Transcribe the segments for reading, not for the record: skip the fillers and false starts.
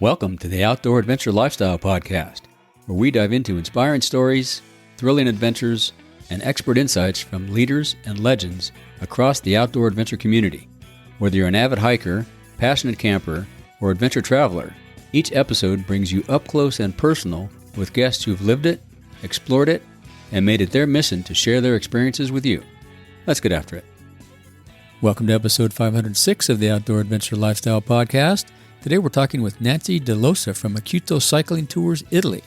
Welcome to the Outdoor Adventure Lifestyle Podcast, where we dive into inspiring stories, thrilling adventures, and expert insights from leaders and legends across the outdoor adventure community. Whether you're an avid hiker, passionate camper, or adventure traveler, each episode brings you up close and personal with guests who've lived it, explored it, and made it their mission to share their experiences with you. Let's get after it. Welcome to episode 506 of the Outdoor Adventure Lifestyle Podcast. Today we're talking with Nancy De Losa from AQTO Cycling Tours, Italy.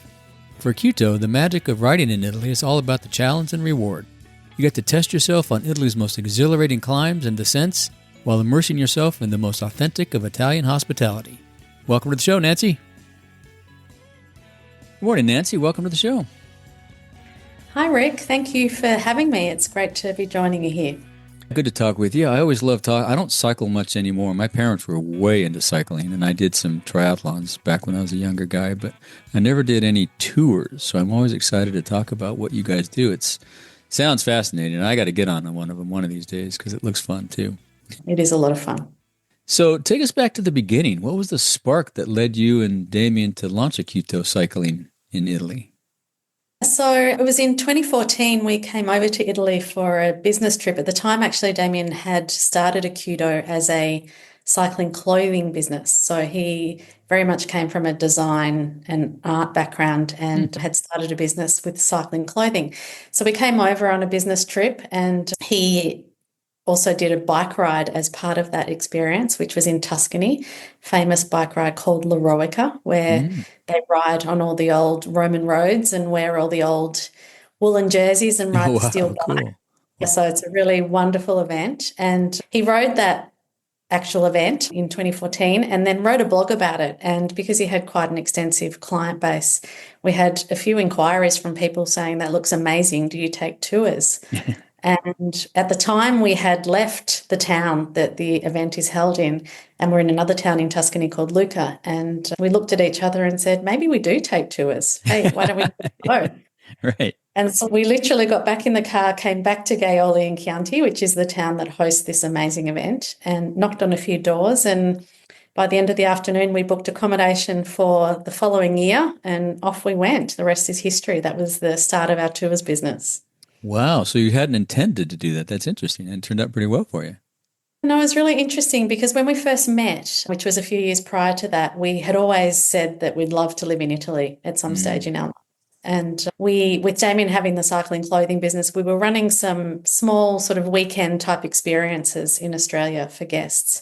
For AQTO, the magic of riding in Italy is all about the challenge and reward. You get to test yourself on Italy's most exhilarating climbs and descents while immersing yourself in the most authentic of Italian hospitality. Welcome to the show, Nancy. Good morning, Nancy. Welcome to the show. Hi, Rick. Thank you for having me. It's great to be joining you here. Good to talk with you. I always love talking. I don't cycle much anymore. My parents were way into cycling, and I did some triathlons back when I was a younger guy, but I never did any tours, so I'm always excited to talk about what you guys do. It sounds fascinating, and I got to get on one of them one of these days because it looks fun, too. It is a lot of fun. So take us back to the beginning. What was the spark that led you and Damien to launch AQTO Cycling in Italy? So it was in 2014 we came over to Italy for a business trip. At the time, actually, Damien had started AQTO as a cycling clothing business. So he very much came from a design and art background and had started a business with cycling clothing. So we came over on a business trip, and he also did a bike ride as part of that experience, which was in Tuscany, famous bike ride called Lycra, where they ride on all the old Roman roads and wear all the old woolen jerseys and ride the steel bike. Cool. So it's a really wonderful event. And he rode that actual event in 2014 and then wrote a blog about it. And because he had quite an extensive client base, we had a few inquiries from people saying, that looks amazing. Do you take tours? And at the time, we had left the town that the event is held in, and we're in another town in Tuscany called Lycra. And we looked at each other and said, maybe we do take tours. Hey, why don't we go? Right. And so we literally got back in the car, came back to Gaiole in Chianti, which is the town that hosts this amazing event, and knocked on a few doors. And by the end of the afternoon, we booked accommodation for the following year, and off we went. The rest is history. That was the start of our tours business. Wow. So you hadn't intended to do that. That's interesting. And it turned out pretty well for you. No, it was really interesting because when we first met, which was a few years prior to that, we had always said that we'd love to live in Italy at some stage in our life. And we, with Damien having the cycling clothing business, we were running some small sort of weekend type experiences in Australia for guests.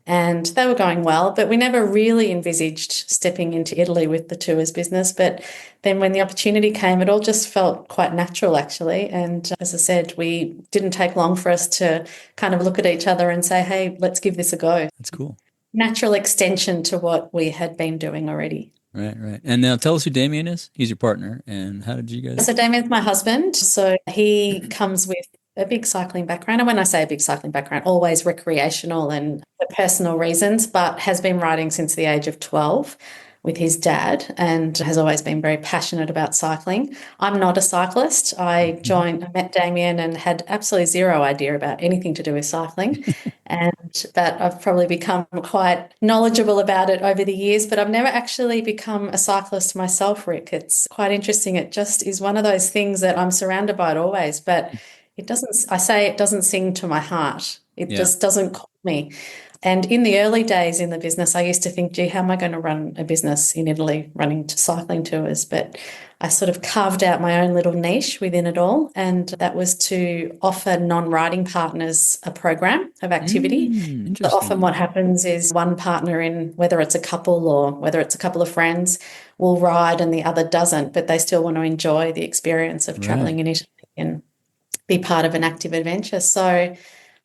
And they were going well, but we never really envisaged stepping into Italy with the tours business. But then when the opportunity came, it all just felt quite natural, actually. And as I said, we didn't take long for us to kind of look at each other and say, hey, let's give this a go. That's cool. Natural extension to what we had been doing already. Right, right. And now tell us who Damien is. He's your partner. And how did you guys? So Damien's my husband. So he comes with a big cycling background. And when I say a big cycling background, always recreational and for personal reasons, but has been riding since the age of 12 with his dad and has always been very passionate about cycling. I'm not a cyclist. I met Damien and had absolutely zero idea about anything to do with cycling. But I've probably become quite knowledgeable about it over the years, but I've never actually become a cyclist myself, Rick. It's quite interesting. It just is one of those things that I'm surrounded by it always, but it doesn't sing to my heart. It just doesn't call me. And in the early days in the business, I used to think, gee, how am I going to run a business in Italy running cycling tours? But I sort of carved out my own little niche within it all. And that was to offer non-riding partners a program of activity. So often what happens is one partner in, whether it's a couple or whether it's a couple of friends, will ride and the other doesn't, but they still want to enjoy the experience of traveling in Italy and be part of an active adventure. So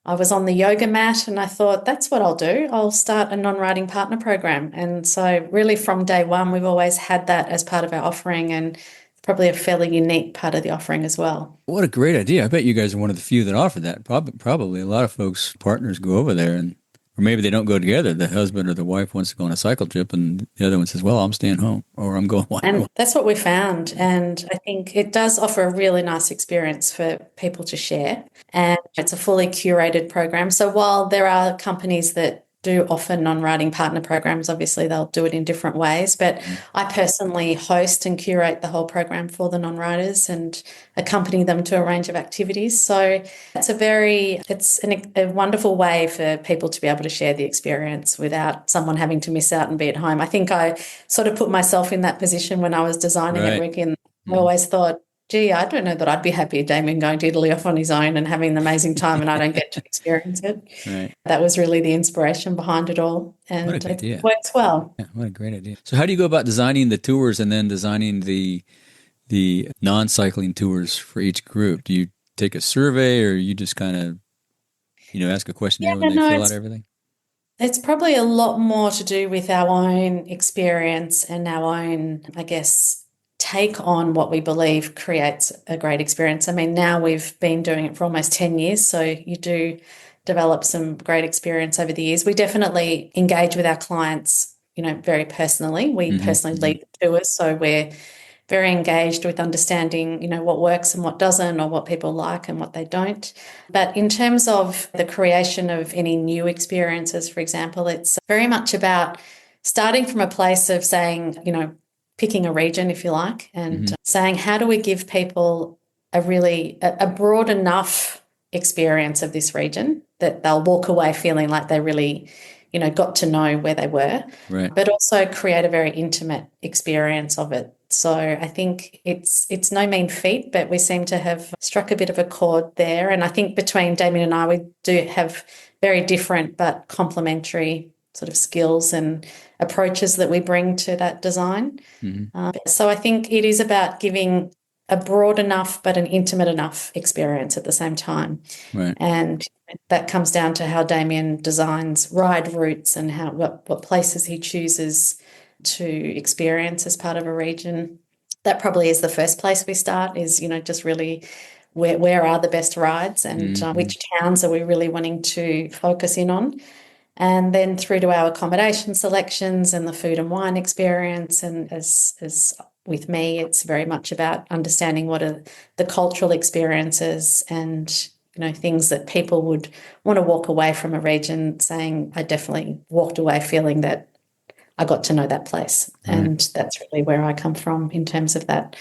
I was on the yoga mat and I thought, that's what I'll do. I'll start a non-riding partner program. And so really from day one, we've always had that as part of our offering and probably a fairly unique part of the offering as well. What a great idea. I bet you guys are one of the few that offer that. Probably a lot of folks, partners go over there or maybe they don't go together. The husband or the wife wants to go on a cycle trip and the other one says, well, I'm staying home or I'm going. And that's what we found. And I think it does offer a really nice experience for people to share. And it's a fully curated program. So while there are companies that do offer non-riding partner programs. Obviously, they'll do it in different ways, but I personally host and curate the whole program for the non-riders and accompany them to a range of activities. So it's a wonderful way for people to be able to share the experience without someone having to miss out and be at home. I think I sort of put myself in that position when I was designing it, Rick, and I always thought, gee, I don't know that I'd be happy Damien going to Italy off on his own and having an amazing time and I don't get to experience it. Right. That was really the inspiration behind it all. And it works well. Yeah, what a great idea. So how do you go about designing the tours and then designing the non-cycling tours for each group? Do you take a survey or you just kind of, ask a questionnaire when they fill out everything? It's probably a lot more to do with our own experience and our own, I guess, take on what we believe creates a great experience. I mean, now we've been doing it for almost 10 years, so you do develop some great experience over the years. We definitely engage with our clients, very personally. We personally lead the tours, so we're very engaged with understanding, what works and what doesn't, or what people like and what they don't. But in terms of the creation of any new experiences, for example, it's very much about starting from a place of saying, picking a region, if you like, and saying, how do we give people a broad enough experience of this region that they'll walk away feeling like they really, got to know where they were, but also create a very intimate experience of it. So I think it's no mean feat, but we seem to have struck a bit of a chord there. And I think between Damien and I, we do have very different but complementary sort of skills and approaches that we bring to that design. So I think it is about giving a broad enough but an intimate enough experience at the same time. Right. And that comes down to how Damien designs ride routes and what places he chooses to experience as part of a region. That probably is the first place we start, is, just really where are the best rides and which towns are we really wanting to focus in on. And then through to our accommodation selections and the food and wine experience. And as with me, it's very much about understanding what are the cultural experiences and, things that people would want to walk away from a region saying, I definitely walked away feeling that I got to know that place. And that's really where I come from in terms of that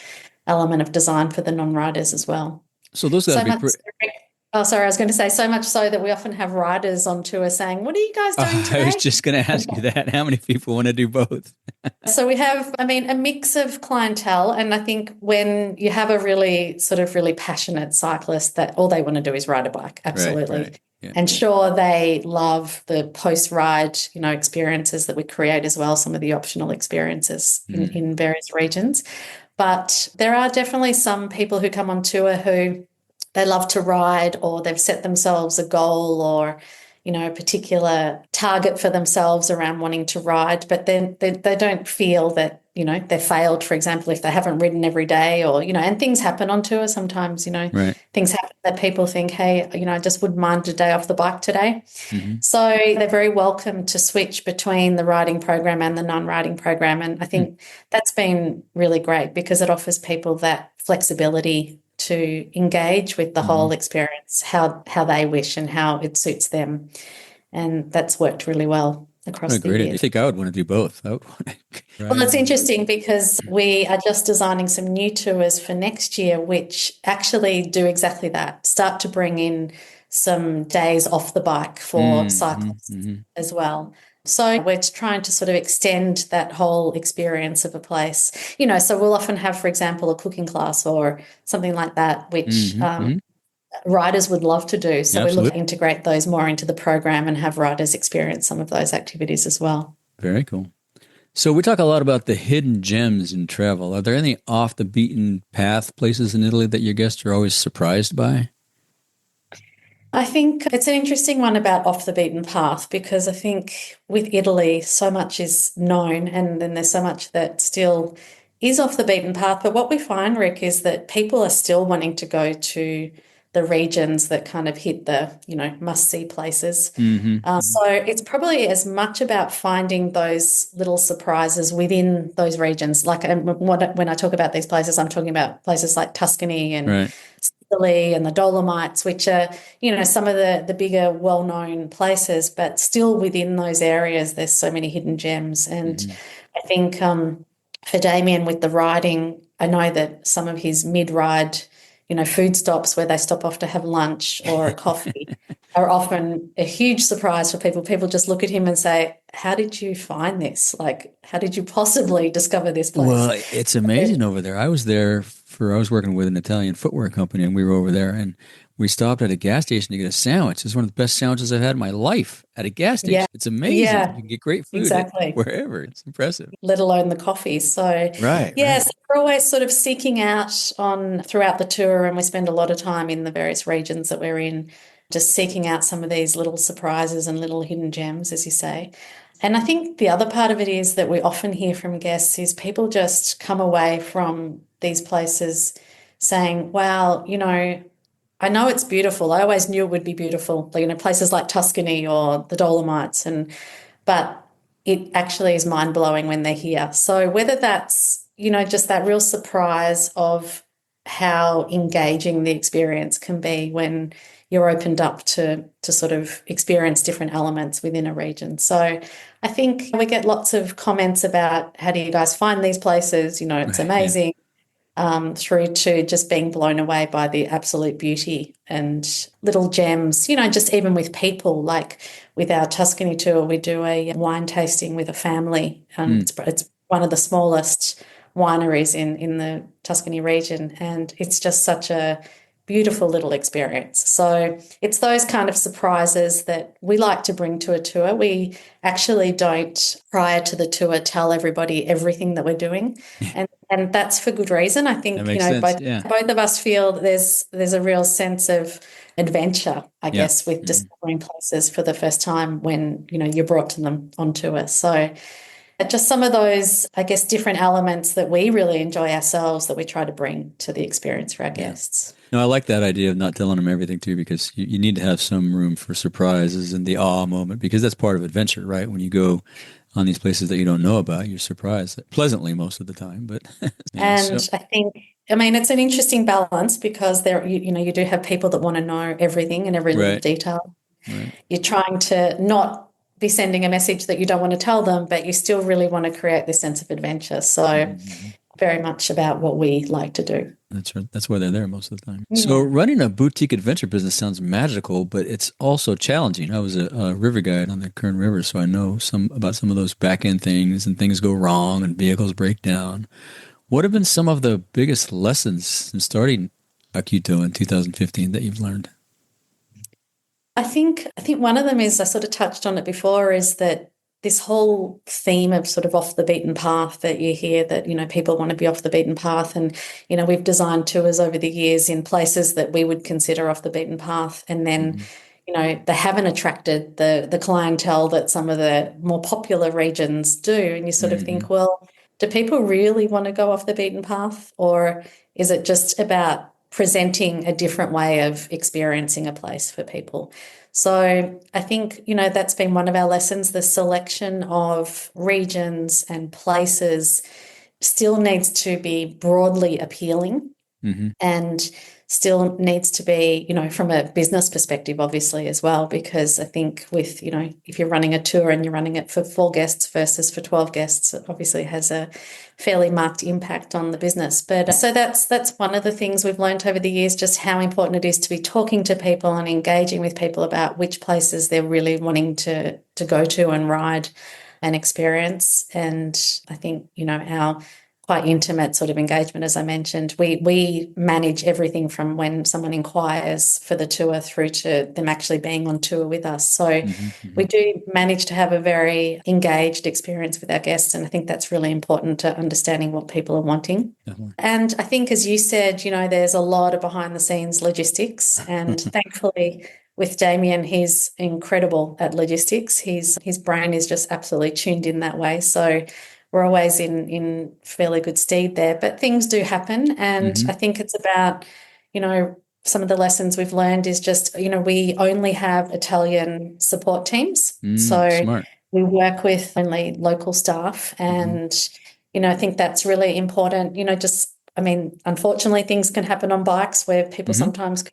element of design for the non-riders as well. So those got to be Oh, sorry, I was going to say, so much so that we often have riders on tour saying, what are you guys doing today? I was just going to ask you that. How many people want to do both? So we have, a mix of clientele. And I think when you have a really passionate cyclist that all they want to do is ride a bike, absolutely. Right. Yeah. And sure, they love the post-ride, experiences that we create as well, some of the optional experiences in various regions. But there are definitely some people who come on tour who they love to ride, or they've set themselves a goal or, a particular target for themselves around wanting to ride, but then they don't feel that, they've failed, for example, if they haven't ridden every day or, and things happen on tour sometimes, things happen that people think, hey, I just wouldn't mind a day off the bike today. So they're very welcome to switch between the riding program and the non-riding program. And I think that's been really great because it offers people that flexibility to engage with the whole experience, how they wish and how it suits them. And that's worked really well across the years. I think I would want to do both. Well, it's interesting because we are just designing some new tours for next year, which actually do exactly that, start to bring in some days off the bike for cyclists as well. So we're trying to sort of extend that whole experience of a place, so we'll often have, for example, a cooking class or something like that, which riders would love to do. So we're looking to integrate those more into the program and have riders experience some of those activities as well. Very cool. So we talk a lot about the hidden gems in travel. Are there any off the beaten path places in Italy that your guests are always surprised by? I think it's an interesting one about off the beaten path because I think with Italy, so much is known and then there's so much that still is off the beaten path. But what we find, Rick, is that people are still wanting to go to the regions that kind of hit the, must-see places. So it's probably as much about finding those little surprises within those regions. Like when I talk about these places, I'm talking about places like Tuscany and Italy and the Dolomites, which are, some of the bigger, well-known places, but still within those areas, there's so many hidden gems. And Mm-hmm. I think for Damien with the riding, I know that some of his mid-ride, food stops where they stop off to have lunch or a coffee are often a huge surprise for people. People just look at him and say, how did you find this? Like, how did you possibly discover this place? Well, it's amazing over there. I was working with an Italian footwear company, and we were over there, and we stopped at a gas station to get a sandwich. It's one of the best sandwiches I've had in my life at a gas Yeah, station. It's amazing. yeah, You can get great food at exactly. wherever. It's impressive. Let alone the coffee. So Right, right. yes, we're always sort of seeking out on throughout the tour, and we spend a lot of time in the various regions that we're in, just seeking out some of these little surprises and little hidden gems, as you say. And I think the other part of it is that we often hear from guests is people just come away from these places saying, wow, I know it's beautiful. I always knew it would be beautiful, places like Tuscany or the Dolomites, but it actually is mind blowing when they're here. So whether that's, just that real surprise of how engaging the experience can be when you're opened up to sort of experience different elements within a region. So I think we get lots of comments about how do you guys find these places? It's Right, yeah. amazing. Through to just being blown away by the absolute beauty and little gems, just even with people, like with our Tuscany tour, we do a wine tasting with a family. Mm. It's one of the smallest wineries in the Tuscany region, and it's just such a beautiful little experience. So it's those kind of surprises that we like to bring to a tour. We actually don't, prior to the tour, tell everybody everything that we're doing. And that's for good reason. I That think, makes sense. both Yeah. both of us feel there's a real sense of adventure, I Yeah. guess, with Mhm. discovering places for the first time when, you're brought to them on tour. So just some of those, I guess, different elements that we really enjoy ourselves that we try to bring to the experience for our Yeah. guests. No, I like that idea of not telling them everything too, because you need to have some room for surprises and the awe moment, because that's part of adventure, right? When you go on these places that you don't know about, you're surprised pleasantly most of the time. But yeah, so And I think, it's an interesting balance because you do have people that want to know everything and every little right, detail. right. You're trying to not be sending a message that you don't want to tell them, but you still really want to create this sense of adventure. So Hmm. very much about what we like to do. That's right. That's why they're there most of the time. So Yeah. running a boutique adventure business sounds magical, but it's also challenging. I was a river guide on the Kern River, so I know some of those back end things, and things go wrong and vehicles break down. What have been some of the biggest lessons in starting AQTO in 2015 that you've learned? I think one of them is, I sort of touched on it before, is that this whole theme of sort of off the beaten path that you hear, that, people want to be off the beaten path. And, we've designed tours over the years in places that we would consider off the beaten path. And then, Hmm. they haven't attracted the clientele that some of the more popular regions do. And you sort of Hmm. think, well, do people really want to go off the beaten path? Or is it just about presenting a different way of experiencing a place for people? So I think, that's been one of our lessons. The selection of regions and places still needs to be broadly appealing Hmm. and still needs to be, from a business perspective, obviously, as well, because I think with, if you're running a tour and you're running it for 4 guests versus for 12 guests, it obviously has a fairly marked impact on the business. But so that's one of the things we've learned over the years, just how important it is to be talking to people and engaging with people about which places they're really wanting to go to and ride and experience. And I think, our quite intimate sort of engagement, as I mentioned. We manage everything from when someone inquires for the tour through to them actually being on tour with us. So Hmm. Hmm. we do manage to have a very engaged experience with our guests, and I think that's really important to understanding what people are wanting. Definitely. And I think, as you said, there's a lot of behind the scenes logistics, and thankfully with Damien, he's incredible at logistics. His brain is just absolutely tuned in that way. So we're always in fairly good stead there. But things do happen. And Hmm. I think it's about, some of the lessons we've learned is just, we only have Italian support teams. Mm, So smart. we work with only local staff. Hmm. And, I think that's really important, just I mean, unfortunately, things can happen on bikes where people Mm-hmm. sometimes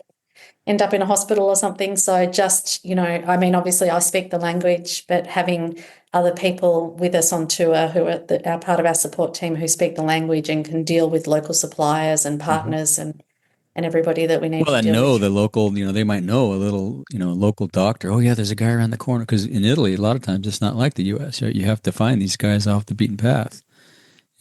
end up in a hospital or something. So just, I mean, obviously I speak the language, but having other people with us on tour who are part of our support team who speak the language and can deal with local suppliers and Mm-hmm. partners and everybody that we need Well, to I deal know with. the local, they might know a little, local doctor. Oh, yeah, there's a guy around the corner. Because in Italy, a lot of times it's not like the U.S. Right? You have to find these guys off the beaten path,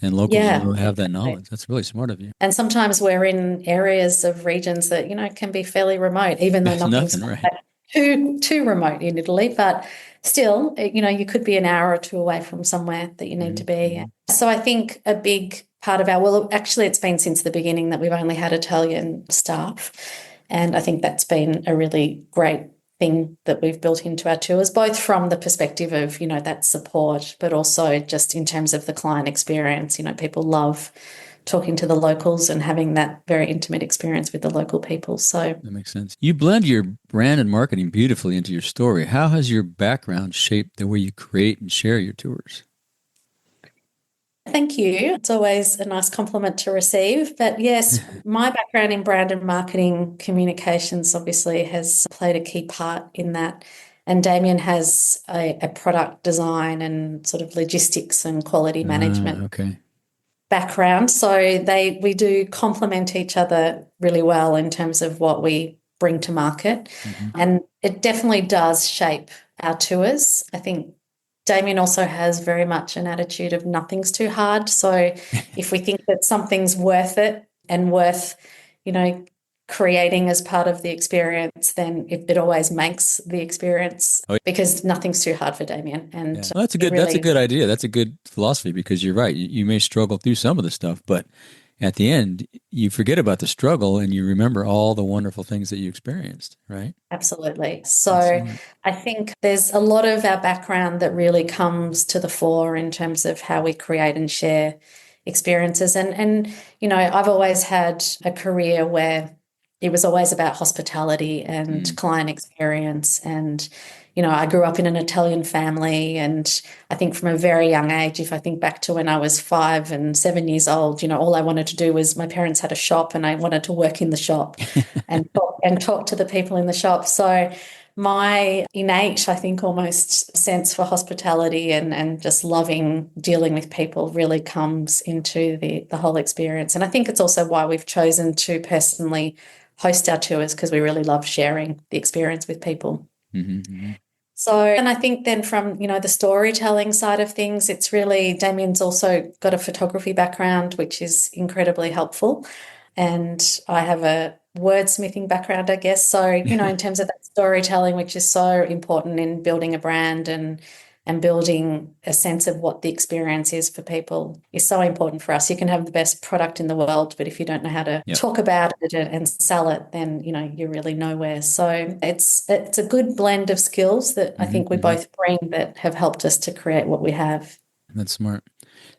and locals Yeah, will have that exactly. knowledge. That's really smart of you. And sometimes we're in areas of regions that, can be fairly remote, even though That's nothing's nothing, right? too remote in Italy, but still, you could be an hour or two away from somewhere that you need to be. Mm-hmm. So I think a big part of well, actually, it's been since the beginning that we've only had Italian staff. And I think that's been a really great thing that we've built into our tours, both from the perspective of, that support, but also just in terms of the client experience. People love talking to the locals and having that very intimate experience with the local people. So That makes sense. You blend your brand and marketing beautifully into your story. How has your background shaped the way you create and share your tours? thank you. It's always a nice compliment to receive. But yes, my background in brand and marketing communications obviously has played a key part in that. And Damien has a product design and sort of logistics and quality management Okay. background. So we do complement each other really well in terms of what we bring to market. Mm-hmm. And it definitely does shape our tours. I think Damien also has very much an attitude of nothing's too hard. So if we think that something's worth it and worth, you know, creating as part of the experience, then it always makes the experience Oh, because nothing's too hard for Damien. And yeah. Well, it that's a really, good idea. That's a good philosophy because you're right. You may struggle through some of the stuff, but at the end, you forget about the struggle and you remember all the wonderful things that you experienced, right? absolutely. That's So smart. I think there's a lot of our background that really comes to the fore in terms of how we create and share experiences. And I've always had a career where it was always about hospitality and Mm. client experience. And, I grew up in an Italian family. And I think from a very young age, if I think back to when I was 5 and 7 years old, all I wanted to do was my parents had a shop and I wanted to work in the shop and talk to the people in the shop. So my innate, I think, almost sense for hospitality and just loving dealing with people really comes into the whole experience. And I think it's also why we've chosen to personally host our tours because we really love sharing the experience with people. Mm-hmm, mm-hmm. So, and I think then from, the storytelling side of things, it's really, Damien's also got a photography background, which is incredibly helpful. And I have a wordsmithing background, I guess. So, in terms of that storytelling, which is so important in building a brand and building a sense of what the experience is for people is so important for us. You can have the best product in the world, but if you don't know how to Yep. talk about it and sell it, then, you're really nowhere. So it's a good blend of skills that I Mm-hmm, think we mm-hmm. both bring that have helped us to create what we have. That's smart.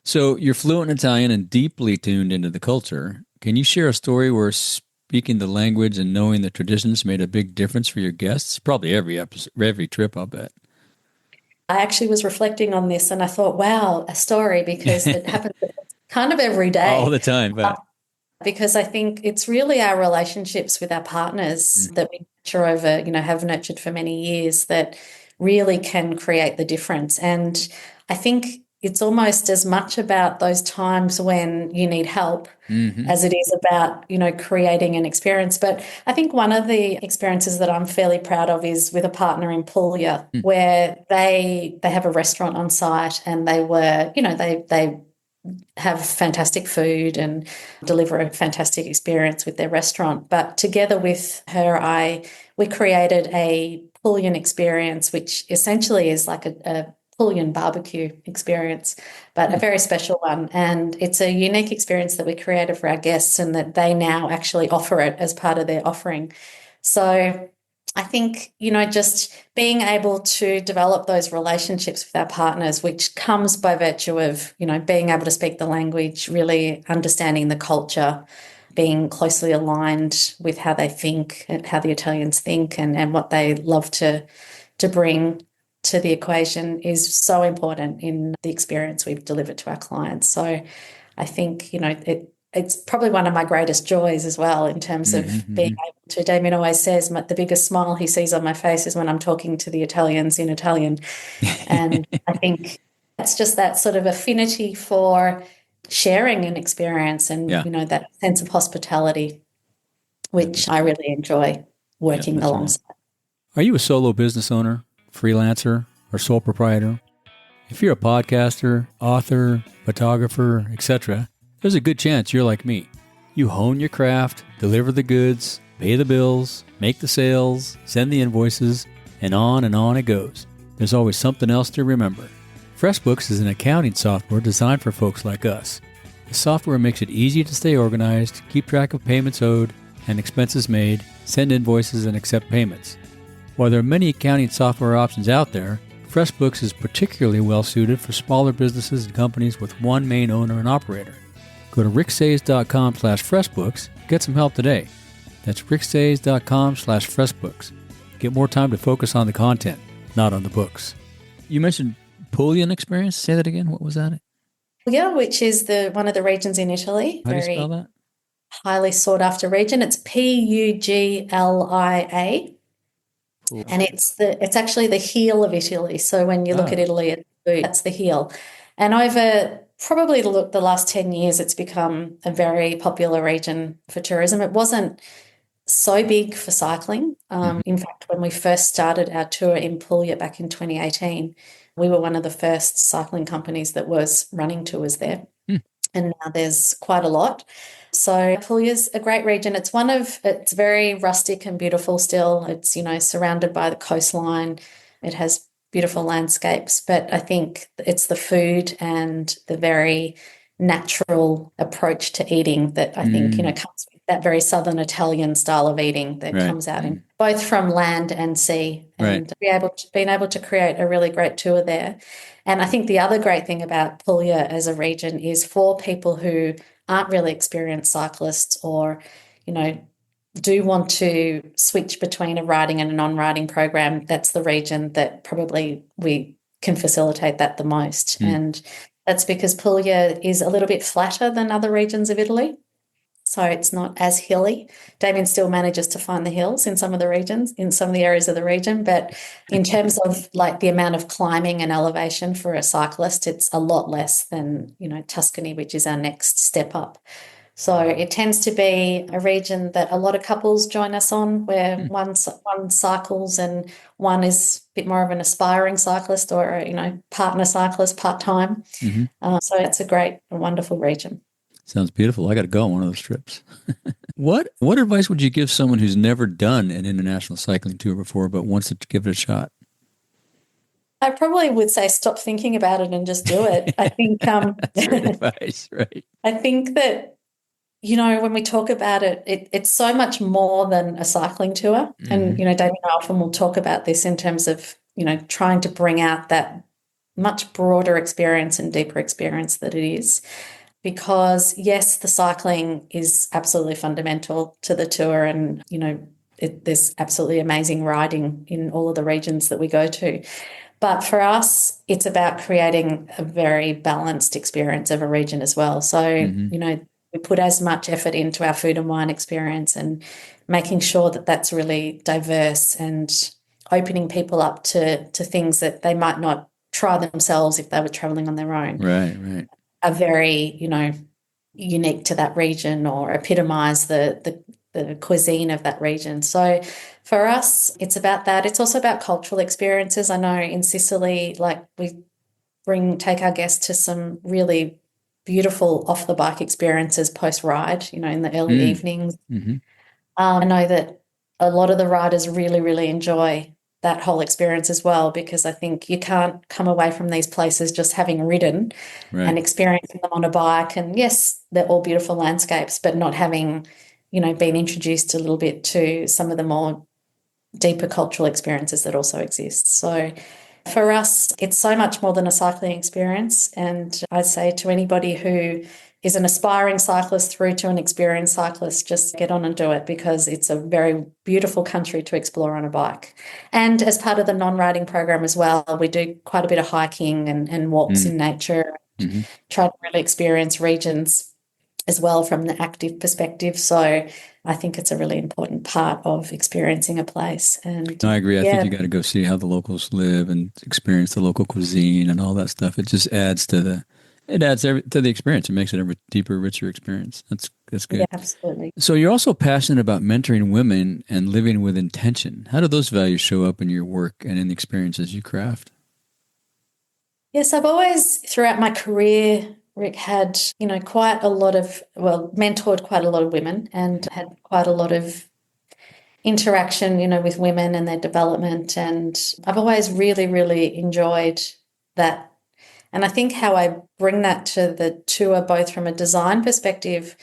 So you're fluent in Italian and deeply tuned into the culture. Can you share a story where speaking the language and knowing the traditions made a big difference for your guests? Probably every episode, every trip, I'll bet. I actually was reflecting on this and I thought, wow, a story because it happens kind of every All day. the time, but Because I think it's really our relationships with our partners that we nurture over, have nurtured for many years that really can create the difference. And I think it's almost as much about those times when you need help mm-hmm. as it is about, creating an experience. But I think one of the experiences that I'm fairly proud of is with a partner in Puglia, where they have a restaurant on site and they were, they have fantastic food and deliver a fantastic experience with their restaurant. But together with her, we created a Pullian experience, which essentially is like a Pullian barbecue experience, but a very special one. And it's a unique experience that we created for our guests and that they now actually offer it as part of their offering. So I think, just being able to develop those relationships with our partners, which comes by virtue of, being able to speak the language, really understanding the culture, being closely aligned with how they think and how the Italians think and what they love to bring to the equation is so important in the experience we've delivered to our clients. So I think, it's probably one of my greatest joys as well in terms of being able to. Damien always says the biggest smile he sees on my face is when I'm talking to the Italians in Italian. And I think it's just that sort of affinity for sharing an experience and, that sense of hospitality, which I really enjoy working alongside. Right. Are you a solo business owner, freelancer, or sole proprietor? If you're a podcaster, author, photographer, etc., there's a good chance you're like me. You hone your craft, deliver the goods, pay the bills, make the sales, send the invoices, and on it goes. There's always something else to remember. FreshBooks is an accounting software designed for folks like us. The software makes it easy to stay organized, keep track of payments owed and expenses made, send invoices, and accept payments. While there are many accounting software options out there, FreshBooks is particularly well suited for smaller businesses and companies with one main owner and operator. Go to ricksays.com/freshbooks. Get some help today. That's ricksays.com/freshbooks. Get more time to focus on the content, not on the books. You mentioned Puglia experience. Say that again. What was that? Puglia, which is one of the regions in Italy. How do you spell that? Highly sought after region. It's Puglia. Cool. And it's actually the heel of Italy. So when you look at Italy, that's the heel. And over probably the last 10 years, it's become a very popular region for tourism. It wasn't so big for cycling. In fact, when we first started our tour in Puglia back in 2018, we were one of the first cycling companies that was running tours there. And now there's quite a lot. So Puglia's a great region. It's very rustic and beautiful still. It's, surrounded by the coastline. It has beautiful landscapes, but I think it's the food and the very natural approach to eating that I think, comes with that very Southern Italian style of eating that comes out in both from land and sea, and being able to create a really great tour there. And I think the other great thing about Puglia as a region is for people who aren't really experienced cyclists or, do want to switch between a riding and a non-riding program, that's the region that probably we can facilitate that the most. And that's because Puglia is a little bit flatter than other regions of Italy. So it's not as hilly. Damien still manages to find the hills in some of the regions, in some of the areas of the region. But in terms of the amount of climbing and elevation for a cyclist, it's a lot less than, Tuscany, which is our next step up. So it tends to be a region that a lot of couples join us on, where one cycles and one is a bit more of an aspiring cyclist or, partner cyclist part-time. So it's a wonderful region. Sounds beautiful. I got to go on one of those trips. What advice would you give someone who's never done an international cycling tour before but wants to give it a shot? I probably would say stop thinking about it and just do it. I think that's great advice, right? I think that, when we talk about it, it's so much more than a cycling tour. And, David and I often will talk about this in terms of, trying to bring out that much broader experience and deeper experience that it is. Because, yes, the cycling is absolutely fundamental to the tour and, there's absolutely amazing riding in all of the regions that we go to. But for us, it's about creating a very balanced experience of a region as well. So, we put as much effort into our food and wine experience and making sure that that's really diverse and opening people up to things that they might not try themselves if they were traveling on their own. Right. Are very, unique to that region or epitomise the cuisine of that region. So for us, it's about that. It's also about cultural experiences. I know in Sicily, we take our guests to some really beautiful off-the-bike experiences post-ride, in the early evenings. I know that a lot of the riders really, really enjoy that whole experience as well, because I think you can't come away from these places just having ridden and experiencing them on a bike. And yes, they're all beautiful landscapes, but not having, been introduced a little bit to some of the more deeper cultural experiences that also exist. So for us, it's so much more than a cycling experience. And I'd say to anybody who is an aspiring cyclist through to an experienced cyclist, just get on and do it, because it's a very beautiful country to explore on a bike. And as part of the non-riding program as well, we do quite a bit of hiking and walks in nature, try to really experience regions as well from the active perspective. So I think it's a really important part of experiencing a place. And No, I agree. I think yeah, you got to go see how the locals live and experience the local cuisine and all that stuff. It just adds to to the experience. It makes it a deeper, richer experience. That's yeah, good. absolutely. So you're also passionate about mentoring women and living with intention. How do those values show up in your work and in the experiences you craft? Yes, I've always, throughout my career, Rick, had, quite a lot of, well, mentored quite a lot of women and had quite a lot of interaction, with women and their development. And I've always really, really enjoyed that. And I think how I bring that to the tour, both from a design perspective,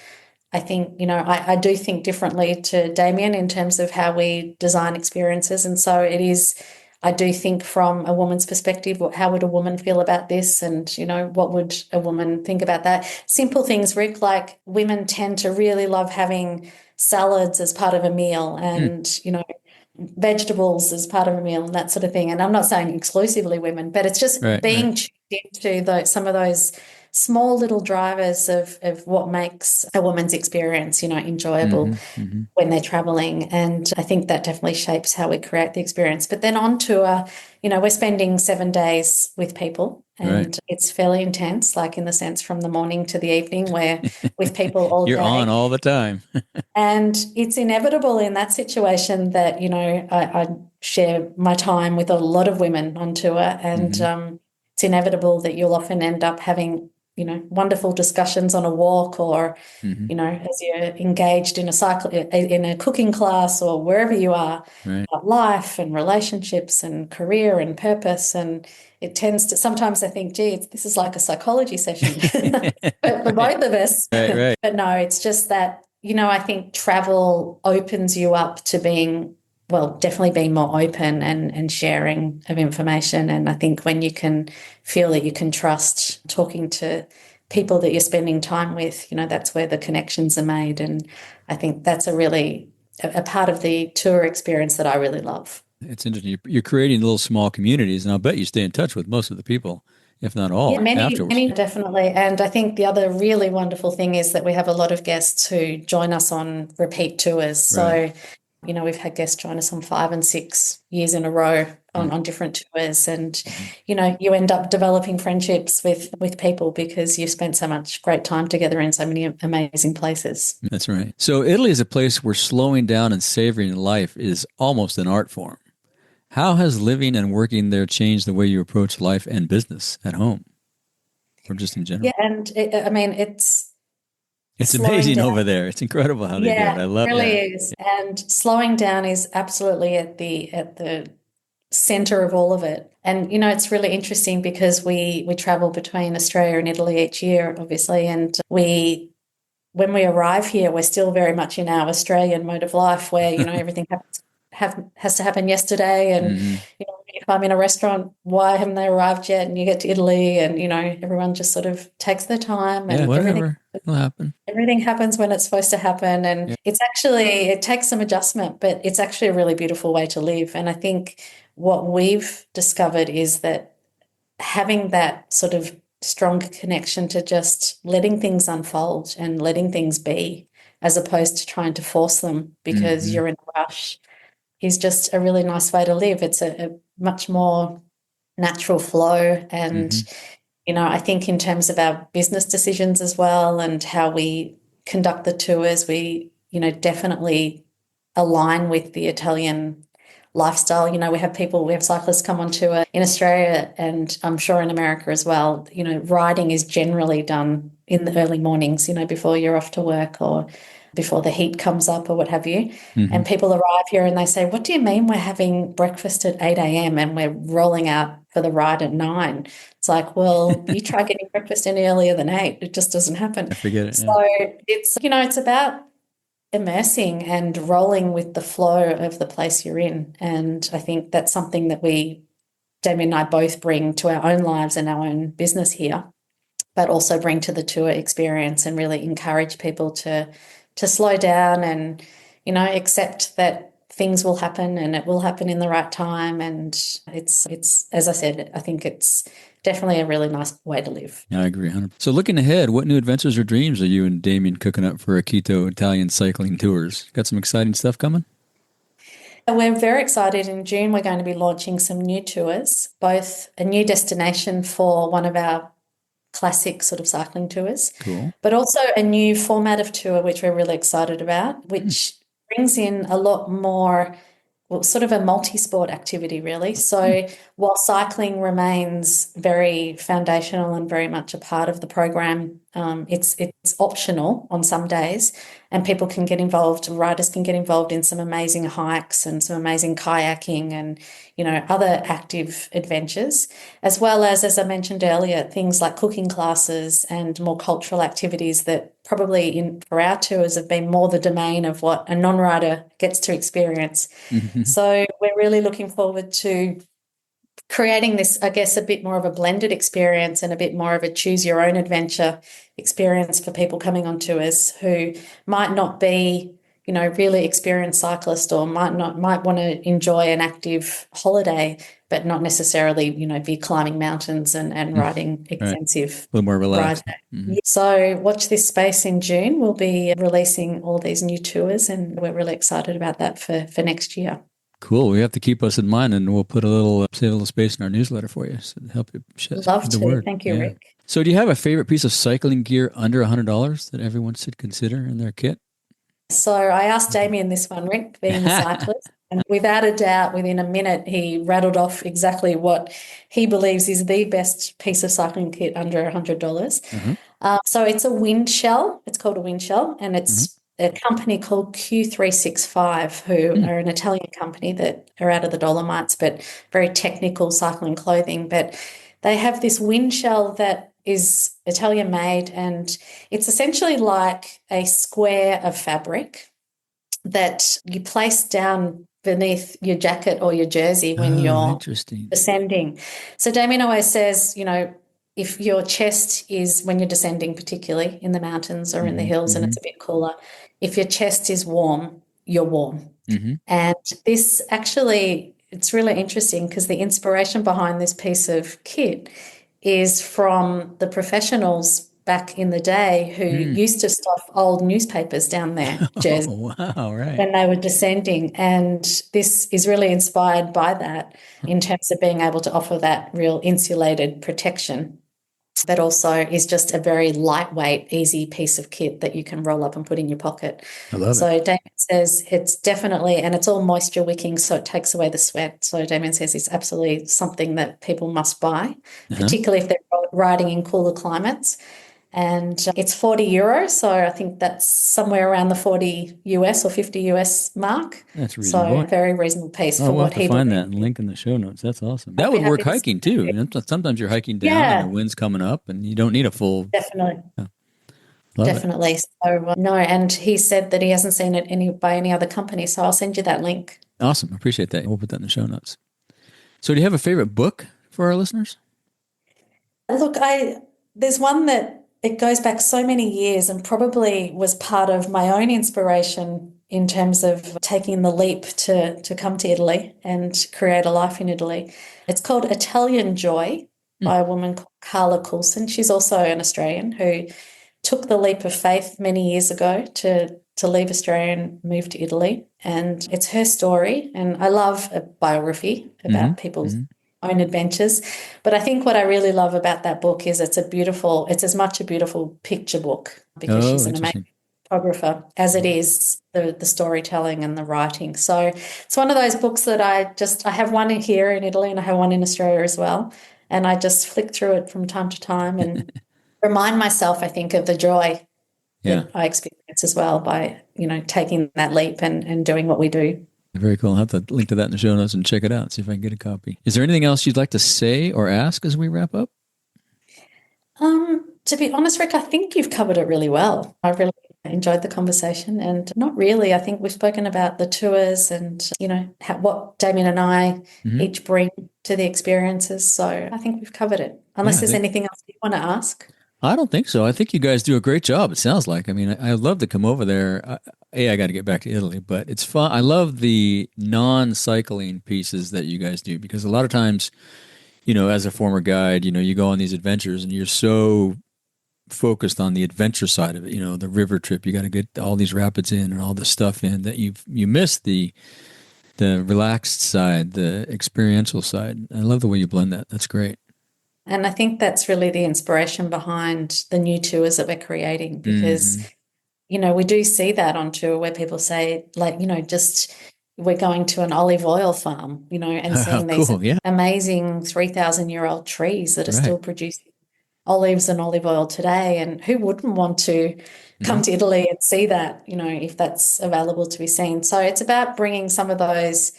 I think, I do think differently to Damien in terms of how we design experiences. And so it is, I do think from a woman's perspective, how would a woman feel about this? And, what would a woman think about that? Simple things, Rick, like women tend to really love having salads as part of a meal and, vegetables as part of a meal and that sort of thing. And I'm not saying exclusively women, but it's just Right, right. being tuned into some of those small little drivers of what makes a woman's experience, enjoyable Hmm. Hmm. when they're traveling. And I think that definitely shapes how we create the experience. But then on tour, we're spending 7 days with people Right. and it's fairly intense, like in the sense from the morning to the evening, where with people all You're on day. all the time. And it's inevitable in that situation that, I share my time with a lot of women on tour, and Hmm. it's inevitable that you'll often end up having, wonderful discussions on a walk or, Hmm. as you're engaged in in a cooking class or wherever you are, Right. about life and relationships and career and purpose. And it tends to, sometimes I think, gee, this is like a psychology session for both of us. Right, right. But no, it's just that, I think travel opens you up to being, well, definitely being more open and sharing of information. And I think when you can feel that you can trust talking to people that you're spending time with, that's where the connections are made. And I think that's a part of the tour experience that I really love. It's interesting. You're creating little small communities, and I'll bet you stay in touch with most of the people, if not Yeah, all, many, afterwards. many definitely. And I think the other really wonderful thing is that we have a lot of guests who join us on repeat tours. Right. So, we've had guests join us on 5 and 6 years in a row on different tours. And, Mm-hmm. You end up developing friendships with people because you've spent so much great time together in so many amazing places. That's right. So Italy is a place where slowing down and savoring life is almost an art form. How has living and working there changed the way you approach life and business at home or just in Yeah, general? and I mean, it's It's slowing amazing down. over there. It's incredible how they do it. Yeah, I it love it. really Yeah. is. And slowing down is absolutely at the center of all of it. And it's really interesting because we travel between Australia and Italy each year, obviously, and we when we arrive here, we're still very much in our Australian mode of life where, everything has to happen yesterday. And, Hmm. if I'm in a restaurant, why haven't they arrived yet? And you get to Italy and, everyone just sort of takes their time Yeah, and everything. whatever. It'll happen. Everything happens when it's supposed to happen. And Yeah. it takes some adjustment, but it's actually a really beautiful way to live. And I think what we've discovered is that having that sort of strong connection to just letting things unfold and letting things be, as opposed to trying to force them because Hmm. you're in a rush, is just a really nice way to live. It's a much more natural flow. And, Hmm. I think in terms of our business decisions as well and how we conduct the tours, we, definitely align with the Italian lifestyle. We have cyclists come on tour in Australia and I'm sure in America as well. Riding is generally done in the early mornings, before you're off to work or before the heat comes up or what have you. Hmm. And people arrive here and they say, what do you mean we're having breakfast at 8 a.m. and we're rolling out for the ride at 9? It's like, well, you try getting breakfast any earlier than 8. It just doesn't happen. I forget it. So Yeah. it's about immersing and rolling with the flow of the place you're in. And I think that's something that Damien and I both bring to our own lives and our own business here, but also bring to the tour experience and really encourage people to slow down and, accept that things will happen and it will happen in the right time. And it's as I said, I think it's definitely a really nice way to live. Yeah, I agree. 100%. So looking ahead, what new adventures or dreams are you and Damien cooking up for AQTO Italian Cycling Tours? Got some exciting stuff coming? We're very excited. In June, we're going to be launching some new tours, both a new destination for one of our classic sort of cycling tours, Cool. but also a new format of tour, which we're really excited about, which brings in a lot more, well, sort of a multi-sport activity, really. So while cycling remains very foundational and very much a part of the program, it's optional on some days, and people can get involved, riders can get involved in some amazing hikes and some amazing kayaking and, other active adventures, as well as I mentioned earlier, things like cooking classes and more cultural activities that probably for our tours have been more the domain of what a non-rider gets to experience. So we're really looking forward to creating this, I guess, a bit more of a blended experience and a bit more of a choose your own adventure experience for people coming on tours who might not be, really experienced cyclist, or might want to enjoy an active holiday, but not necessarily, be climbing mountains and riding extensive. A little more relaxed. So watch this space in June. We'll be releasing all these new tours, and we're really excited about that for next year. Cool. We have to keep us in mind, and we'll put save a little space in our newsletter for you so to help you spread the word. Thank you, Rick. So do you have a favorite piece of cycling gear under $100 that everyone should consider in their kit? So I asked Damien this one, Rick, being a cyclist, and without a doubt, within a minute, he rattled off exactly what he believes is the best piece of cycling kit under $100. So it's a wind shell. It's called a wind shell, and it's a company called Q365, who are an Italian company that are out of the Dolomites, but very technical cycling clothing. But they have this wind shell that is Italian made, and it's essentially like a square of fabric that you place down beneath your jacket or your jersey when you're descending. So Damien always says, if your chest is, when you're descending, particularly in the mountains or in the hills and it's a bit cooler, if your chest is warm, you're warm. And this actually, it's really interesting because the inspiration behind this piece of kit is from the professionals back in the day who used to stuff old newspapers down their jersey when they were descending. And this is really inspired by that in terms of being able to offer that real insulated protection, but also is just a very lightweight, easy piece of kit that you can roll up and put in your pocket. I love it. So Damien says it's definitely, and it's all moisture wicking, so it takes away the sweat. So Damien says it's absolutely something that people must buy, particularly if they're riding in cooler climates. And it's €40, so I think that's somewhere around the 40 US or 50 US mark. That's reasonable. So very reasonable piece for we'll what have to find that and link in the show notes. That's awesome. That would work hiking too. Sometimes you're hiking down and the wind's coming up and you don't need a full... Definitely. Love Definitely. It. So no, and he said that he hasn't seen it by any other company, so I'll send you that link. Awesome. I appreciate that. We'll put that in the show notes. So do you have a favorite book for our listeners? Look, there's one that it goes back so many years and probably was part of my own inspiration in terms of taking the leap to come to Italy and create a life in Italy. It's called Italian Joy by a woman called Carla Coulson. She's also an Australian who took the leap of faith many years ago to leave Australia and move to Italy. And it's her story. And I love a biography about people's own adventures. But I think what I really love about that book is it's as much a beautiful picture book because she's an amazing photographer as it is the storytelling and the writing. So it's one of those books that I have one here in Italy and I have one in Australia as well. And I just flick through it from time to time and remind myself, I think, of the joy that I experience as well by, taking that leap and doing what we do. Very cool. I'll have to link to that in the show notes and check it out, see if I can get a copy. Is there anything else you'd like to say or ask as we wrap up? To be honest, Rick, I think you've covered it really well. I really enjoyed the conversation and not really. I think we've spoken about the tours and, what Damien and I each bring to the experiences. So I think we've covered it. Unless there's anything else you want to ask. I don't think so. I think you guys do a great job, it sounds like. I mean, I'd love to come over there. I got to get back to Italy, but it's fun. I love the non-cycling pieces that you guys do because a lot of times, as a former guide, you go on these adventures and you're so focused on the adventure side of it, the river trip. You got to get all these rapids in and all this stuff in that you miss the relaxed side, the experiential side. I love the way you blend that. That's great. And I think that's really the inspiration behind the new tours that we're creating because, we do see that on tour where people say, like, just we're going to an olive oil farm, and seeing these amazing 3,000-year-old trees that are still producing olives and olive oil today. And who wouldn't want to come to Italy and see that, if that's available to be seen. So it's about bringing some of those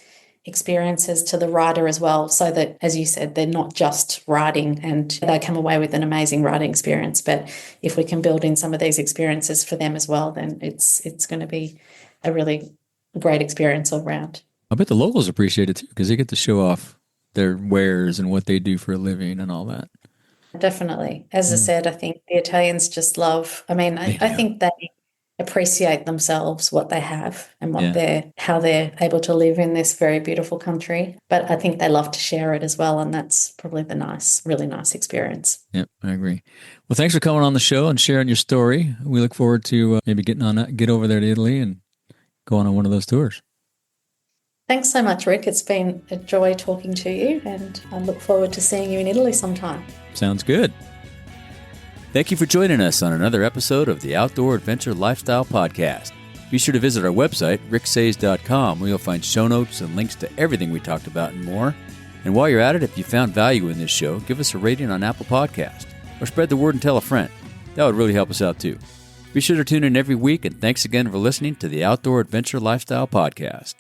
experiences to the rider as well, so that, as you said, they're not just riding and they come away with an amazing riding experience. But if we can build in some of these experiences for them as well, then it's going to be a really great experience all around. I bet the locals appreciate it too because they get to show off their wares and what they do for a living and all that. Definitely. As I said, I think the Italians just love, I think they appreciate themselves, what they have and how they're able to live in this very beautiful country. But I think they love to share it as well. And that's probably the really nice experience. Yep, I agree. Well, thanks for coming on the show and sharing your story. We look forward to maybe get over there to Italy and going on one of those tours. Thanks so much, Rick. It's been a joy talking to you, and I look forward to seeing you in Italy sometime. Sounds good. Thank you for joining us on another episode of the Outdoor Adventure Lifestyle Podcast. Be sure to visit our website, ricksays.com, where you'll find show notes and links to everything we talked about and more. And while you're at it, if you found value in this show, give us a rating on Apple Podcast or spread the word and tell a friend. That would really help us out too. Be sure to tune in every week, and thanks again for listening to the Outdoor Adventure Lifestyle Podcast.